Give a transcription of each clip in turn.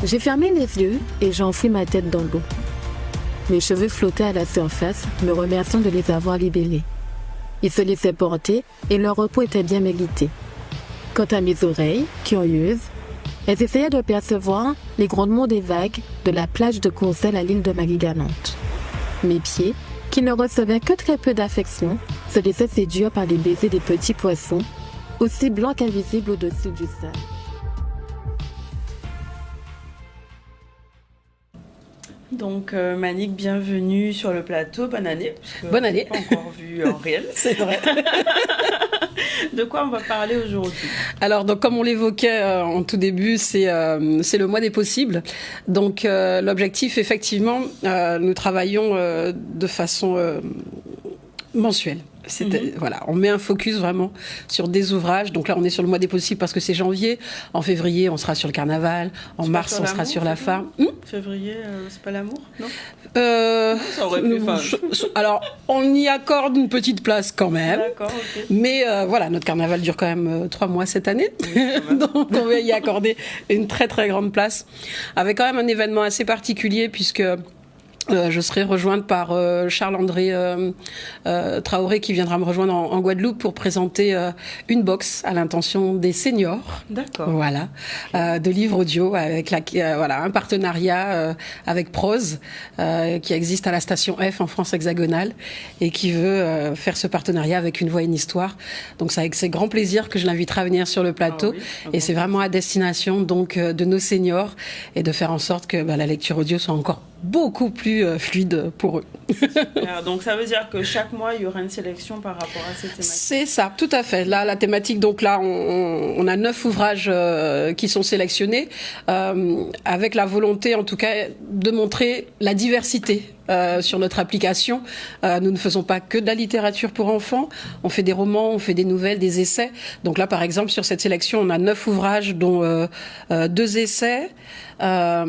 J'ai fermé les yeux et j'ai enfoui ma tête dans l'eau. Mes cheveux flottaient à la surface, me remerciant de les avoir libellés. Ils se laissaient porter et leur repos était bien mérité. Quant à mes oreilles, curieuses, elles essayaient de percevoir les grondements des vagues de la plage de Courcelles à l'île de Marie-Galante. Mes pieds, qui ne recevaient que très peu d'affection, se laissaient séduire par les baisers des petits poissons, aussi blancs qu'invisibles au-dessus du sable. Donc Manick, bienvenue sur le plateau, bonne année. Bonne année. On n'a pas encore vu en réel. C'est vrai. De quoi on va parler aujourd'hui? Alors, donc, comme on l'évoquait en tout début, c'est le mois des possibles. Donc, l'objectif, effectivement, nous travaillons de façon mensuelle. Voilà, on met un focus vraiment sur des ouvrages. Donc là, on est sur le mois des possibles parce que c'est janvier. En février, on sera sur le carnaval. En mars, on sera sur la femme. Février, c'est pas l'amour, non? Ça aurait pu, alors, on y accorde une petite place quand même. D'accord, ok. Mais voilà, notre carnaval dure quand même 3 mois cette année. Oui, donc, on va y accorder une très très grande place. Avec quand même un événement assez particulier puisque je serai rejointe par Charles-André Traoré qui viendra me rejoindre en Guadeloupe pour présenter une box à l'intention des seniors. D'accord. Voilà, de livres audio avec voilà, un partenariat avec Prose qui existe à la station F en France hexagonale et qui veut faire ce partenariat avec Une Voix et une Histoire. Donc c'est avec grand plaisir que je l'inviterai à venir sur le plateau. Et c'est vraiment à destination donc de nos seniors et de faire en sorte que la lecture audio soit encore beaucoup plus fluide pour eux. Super. Donc ça veut dire que chaque mois il y aura une sélection par rapport à ces thématiques. C'est ça, tout à fait. Là, la thématique, donc là, on a 9 ouvrages qui sont sélectionnés avec la volonté, en tout cas, de montrer la diversité. Sur notre application, nous ne faisons pas que de la littérature pour enfants, on fait des romans, on fait des nouvelles, des essais. Donc là, par exemple, sur cette sélection, on a 9 ouvrages, dont 2 essais, 3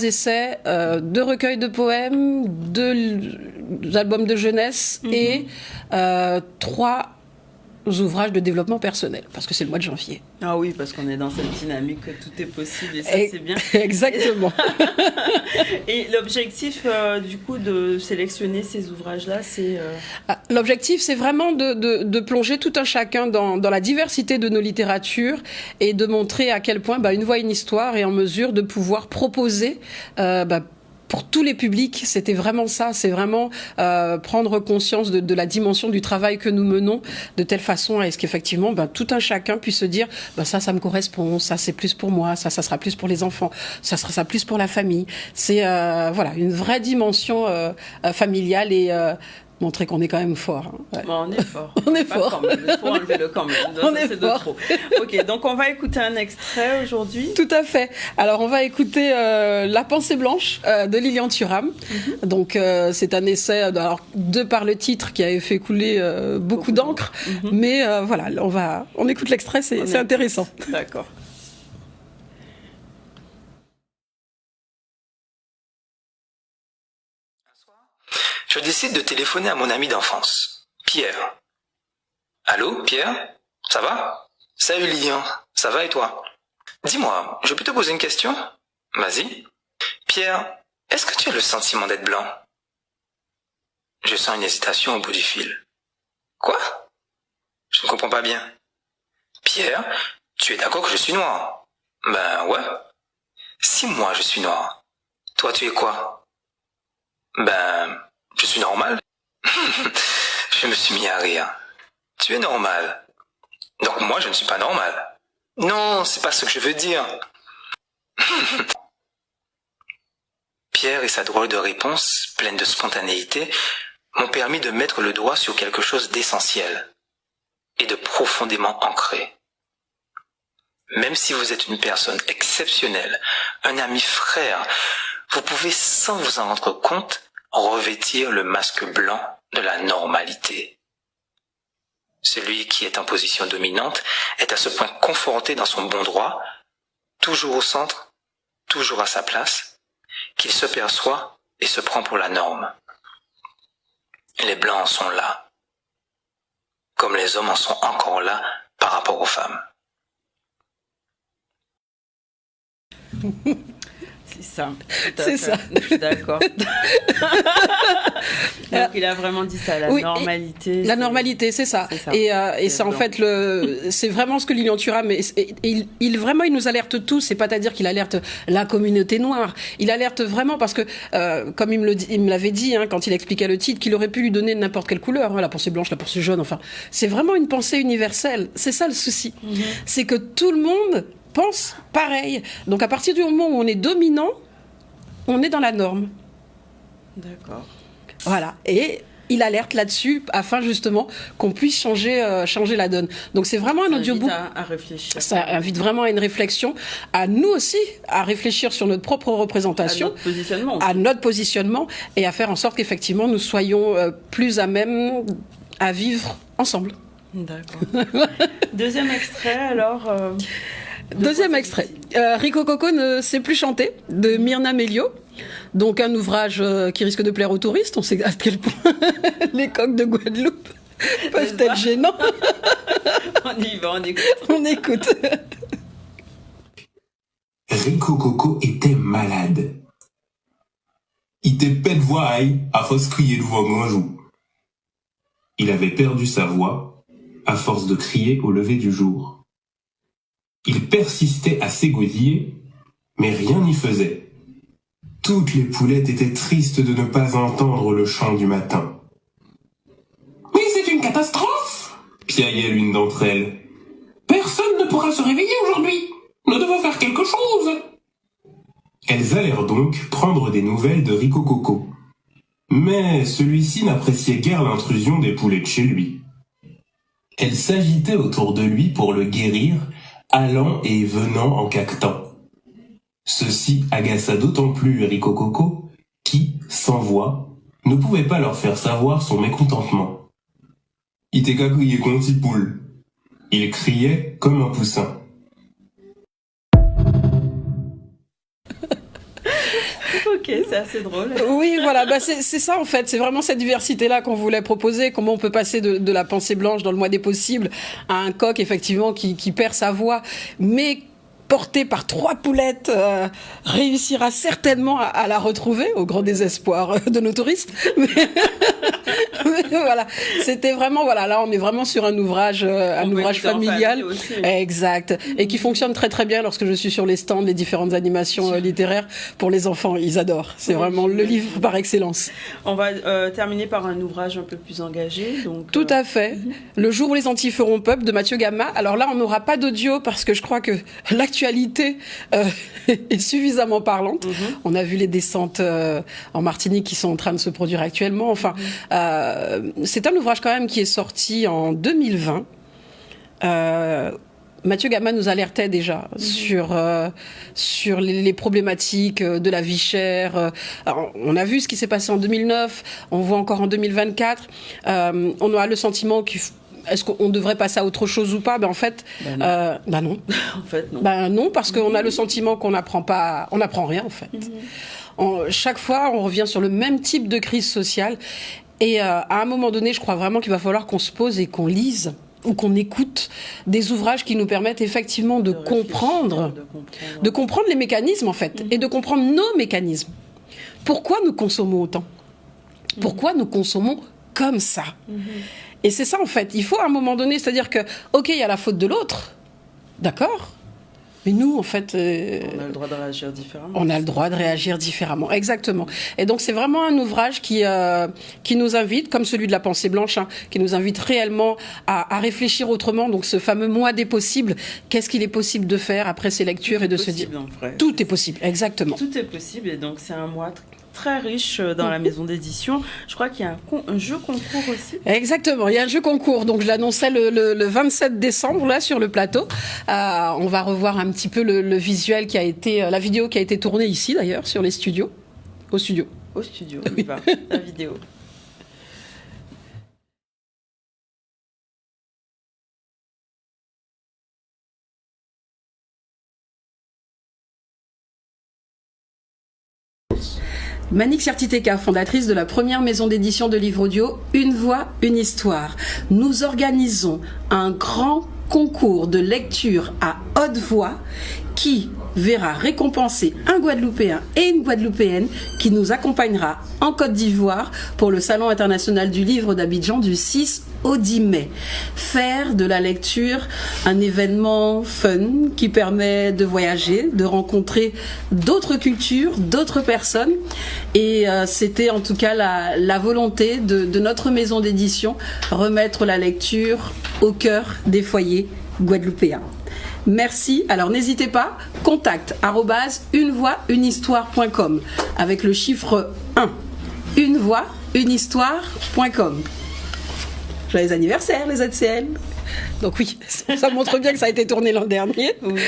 essais, 2 recueils de poèmes, 2 albums de jeunesse et 3 ouvrages de développement personnel, parce que c'est le mois de janvier. Ah oui, parce qu'on est dans cette dynamique que tout est possible et ça c'est bien. Exactement. Et l'objectif du coup de sélectionner ces ouvrages-là, c'est... L'objectif, c'est vraiment de plonger tout un chacun dans la diversité de nos littératures et de montrer à quel point Une Voix et une Histoire est en mesure de pouvoir proposer pour tous les publics. C'était vraiment ça, c'est vraiment prendre conscience de la dimension du travail que nous menons, de telle façon à ce qu'effectivement tout un chacun puisse se dire ça me correspond, ça c'est plus pour moi, ça sera plus pour les enfants, ça sera ça plus pour la famille. C'est voilà, une vraie dimension familiale et montrer qu'on est quand même fort. Hein. Ouais. Bon, on est fort. On est fort. Il faut enlever le quand même. On est fort. Trop. Ok, donc on va écouter un extrait aujourd'hui. Tout à fait. Alors on va écouter La Pensée Blanche de Lilian Thuram. Donc c'est un essai, alors de par le titre qui avait fait couler beaucoup d'encre, mais voilà, on écoute l'extrait, c'est intéressant. D'accord. Je décide de téléphoner à mon ami d'enfance, Pierre. Allô, Pierre? Ça va? Salut Lilian, ça va et toi? Dis-moi, je peux te poser une question? Vas-y. Pierre, est-ce que tu as le sentiment d'être blanc? Je sens une hésitation au bout du fil. Quoi? Je ne comprends pas bien. Pierre, tu es d'accord que je suis noir? Ben ouais. Si moi je suis noir, toi tu es quoi? Ben... je suis normal. Je me suis mis à rire. Tu es normal. Donc moi, je ne suis pas normal. Non, c'est pas ce que je veux dire. Pierre et sa drôle de réponse, pleine de spontanéité, m'ont permis de mettre le doigt sur quelque chose d'essentiel et de profondément ancré. Même si vous êtes une personne exceptionnelle, un ami frère, vous pouvez, sans vous en rendre compte, revêtir le masque blanc de la normalité. Celui qui est en position dominante est à ce point conforté dans son bon droit, toujours au centre, toujours à sa place, qu'il se perçoit et se prend pour la norme. Les blancs en sont là, comme les hommes en sont encore là par rapport aux femmes. ça. C'est ça. Je suis d'accord. Donc il a vraiment dit ça, la normalité. La normalité, c'est ça. C'est ça. Et c'est en fait c'est vraiment ce que Lilian Thuram, il vraiment il nous alerte tous. C'est pas à dire qu'il alerte la communauté noire. Il alerte vraiment parce que comme il me l'avait dit quand il expliquait le titre, qu'il aurait pu lui donner n'importe quelle couleur, la pensée blanche, la pensée jaune. Enfin, c'est vraiment une pensée universelle. C'est ça le souci. C'est que tout le monde pense pareil. Donc à partir du moment où on est dominant, on est dans la norme. D'accord. Voilà. Et il alerte là-dessus afin justement qu'on puisse changer la donne. Donc c'est vraiment un audiobook. À réfléchir. Ça invite vraiment à une réflexion, à nous aussi, à réfléchir sur notre propre représentation, à notre positionnement et à faire en sorte qu'effectivement nous soyons plus à même à vivre ensemble. D'accord. Deuxième extrait alors. Deuxième extrait. Rico Coco ne sait plus chanter de Myrna Melio. Donc un ouvrage qui risque de plaire aux touristes. On sait à quel point les coqs de Guadeloupe peuvent être gênants. On y va, on écoute. On écoute. Rico Coco était malade. Il était pète voix à force crier devant Granjou. Il avait perdu sa voix à force de crier au lever du jour. Il persistait à s'égosiller, mais rien n'y faisait. Toutes les poulettes étaient tristes de ne pas entendre le chant du matin. « Mais c'est une catastrophe !» piaillait l'une d'entre elles. « Personne ne pourra se réveiller aujourd'hui. Nous devons faire quelque chose !» Elles allèrent donc prendre des nouvelles de Rico Coco. Mais celui-ci n'appréciait guère l'intrusion des poulets de chez lui. Elles s'agitaient autour de lui pour le guérir, allant et venant en caquetant. Ceci agaça d'autant plus Rico Coco, qui, sans voix, ne pouvait pas leur faire savoir son mécontentement. « Il t'est qu'à crier qu'on t'y poule !» Il criait comme un poussin. Ok, c'est assez drôle. Oui, voilà, c'est ça en fait, c'est vraiment cette diversité-là qu'on voulait proposer, comment on peut passer de la pensée blanche dans le mois des possibles à un coq effectivement qui perd sa voix, mais porté par 3 poulettes, réussira certainement à la retrouver, au grand désespoir de nos touristes. Mais voilà, c'était vraiment, là on est vraiment sur un ouvrage familial, aussi, oui. Exact, et qui fonctionne très très bien lorsque je suis sur les stands, les différentes animations littéraires pour les enfants, ils adorent. C'est vraiment le livre par excellence. On va terminer par un ouvrage un peu plus engagé. Donc, tout à fait. Le jour où les Antilles feront peuple de Mathieu Gama. Alors là, on n'aura pas d'audio parce que je crois que l'actualité est suffisamment parlante. On a vu les descentes en Martinique qui sont en train de se produire actuellement. Enfin, c'est un ouvrage quand même qui est sorti en 2020. Mathieu Gama nous alertait déjà sur les problématiques de la vie chère. Alors, on a vu ce qui s'est passé en 2009, on voit encore en 2024. On a le sentiment est-ce qu'on devrait passer à autre chose ou pas ? En fait, non. En fait, non. Non, parce qu'on a le sentiment qu'on n'apprend rien en fait. Chaque fois, on revient sur le même type de crise sociale. Et à un moment donné, je crois vraiment qu'il va falloir qu'on se pose et qu'on lise ou qu'on écoute des ouvrages qui nous permettent effectivement de comprendre les mécanismes en fait, et de comprendre nos mécanismes. Pourquoi nous consommons autant ? Pourquoi nous consommons comme ça ? Et c'est ça en fait, il faut à un moment donné, c'est-à-dire que, ok, il y a la faute de l'autre, d'accord ? Mais nous, en fait... on a le droit de réagir différemment. On a le droit de réagir différemment, exactement. Et donc, c'est vraiment un ouvrage qui nous invite, comme celui de la pensée blanche, qui nous invite réellement à réfléchir autrement. Donc, ce fameux mois des possibles, qu'est-ce qu'il est possible de faire après ces lectures et de se dire... Tout est possible, exactement. Tout est possible, et donc c'est un mois très riche dans la maison d'édition. Je crois qu'il y a un jeu concours aussi. Exactement, il y a un jeu concours. Donc je l'annonçais le 27 décembre là sur le plateau. On va revoir un petit peu le visuel qui a été, la vidéo qui a été tournée ici d'ailleurs sur les studios, au studio. Au studio, on y va, la vidéo. Manik Sertiteka, fondatrice de la première maison d'édition de livres audio, Une voix, une histoire. Nous organisons un grand concours de lecture à haute voix qui verra récompenser un Guadeloupéen et une Guadeloupéenne qui nous accompagnera en Côte d'Ivoire pour le Salon international du livre d'Abidjan du 6 au 10 mai. Faire de la lecture un événement fun qui permet de voyager, de rencontrer d'autres cultures, d'autres personnes. Et c'était en tout cas la volonté de notre maison d'édition, remettre la lecture au cœur des foyers guadeloupéens. Merci. Alors n'hésitez pas, contact @unevoix-unehistoire.com avec le chiffre 1. unevoix-unehistoire.com. Joyeux anniversaire les ZCL. Donc oui, ça montre bien que ça a été tourné l'an dernier. Oui,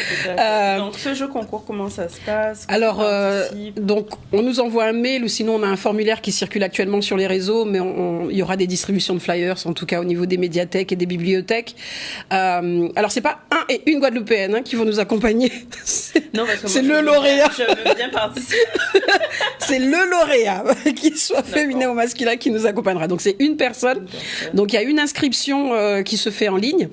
donc ce jeu concours, comment ça se passe? Alors, donc on nous envoie un mail ou sinon on a un formulaire qui circule actuellement sur les réseaux, mais il y aura des distributions de flyers, en tout cas au niveau des médiathèques et des bibliothèques. Alors c'est pas un et une Guadeloupéenne qui vont nous accompagner. Non, parce que c'est le lauréat. Je veux bien participer. C'est le lauréat, qu'il soit féminin ou masculin, qui nous accompagnera. Donc c'est une personne. Donc il y a une inscription qui se fait en ligne.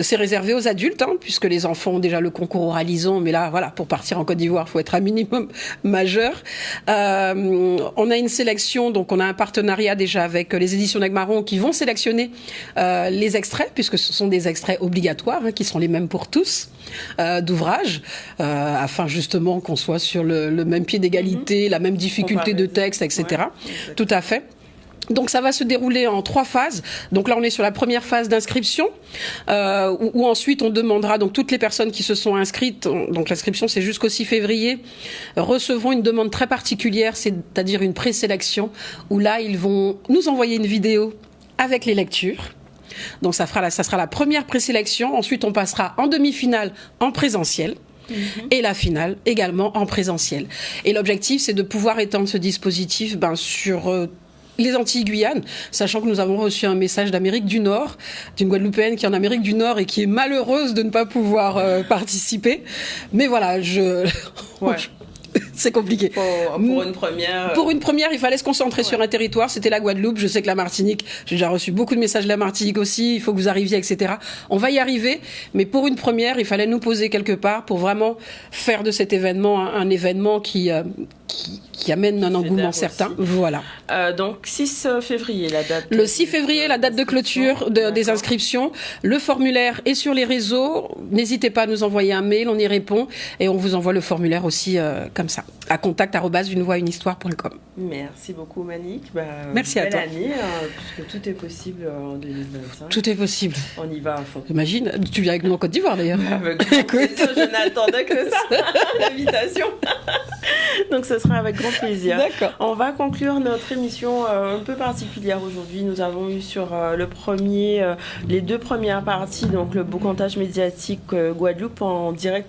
C'est réservé aux adultes, puisque les enfants ont déjà le concours oralisant, mais là, voilà, pour partir en Côte d'Ivoire, il faut être un minimum majeur. On a une sélection, donc on a un partenariat déjà avec les éditions Nagmaron qui vont sélectionner les extraits, puisque ce sont des extraits obligatoires, qui seront les mêmes pour tous, d'ouvrages, afin justement qu'on soit sur le même pied d'égalité, la même difficulté de texte, etc. Ouais, tout à fait. Donc ça va se dérouler en 3 phases. Donc là on est sur la première phase d'inscription, où ensuite on demandera, donc toutes les personnes qui se sont inscrites, donc l'inscription c'est jusqu'au 6 février, recevront une demande très particulière, c'est-à-dire une présélection, où là ils vont nous envoyer une vidéo avec les lectures. Donc ça sera la première présélection. Ensuite on passera en demi-finale en présentiel. Et la finale également en présentiel. Et l'objectif c'est de pouvoir étendre ce dispositif sur les Antilles-Guyane, sachant que nous avons reçu un message d'Amérique du Nord, d'une Guadeloupéenne qui est en Amérique du Nord et qui est malheureuse de ne pas pouvoir participer. Mais voilà, c'est compliqué. Pour une première... Pour une première, il fallait se concentrer sur un territoire. C'était la Guadeloupe. Je sais que la Martinique, j'ai déjà reçu beaucoup de messages de la Martinique aussi. Il faut que vous arriviez, etc. On va y arriver. Mais pour une première, il fallait nous poser quelque part pour vraiment faire de cet événement un événement qui amène un engouement certain. Voilà. Donc 6 février, la date. Le 6 février, la date de clôture des inscriptions. Le formulaire est sur les réseaux. N'hésitez pas à nous envoyer un mail, on y répond. Et on vous envoie le formulaire aussi comme ça, à contact@unevoix-unehistoire.com. Merci beaucoup Manick. Merci à toi. Belle année, puisque tout est possible en 2025. Tout est possible. On y va à fond. Imagine, tu viens avec nous en Côte d'Ivoire d'ailleurs. Écoute, je n'attendais que ça, l'invitation. Donc ce sera avec grand plaisir. D'accord. On va conclure notre émission un peu particulière aujourd'hui. Nous avons eu sur les 2 premières parties, donc le boucantage médiatique Guadeloupe en direct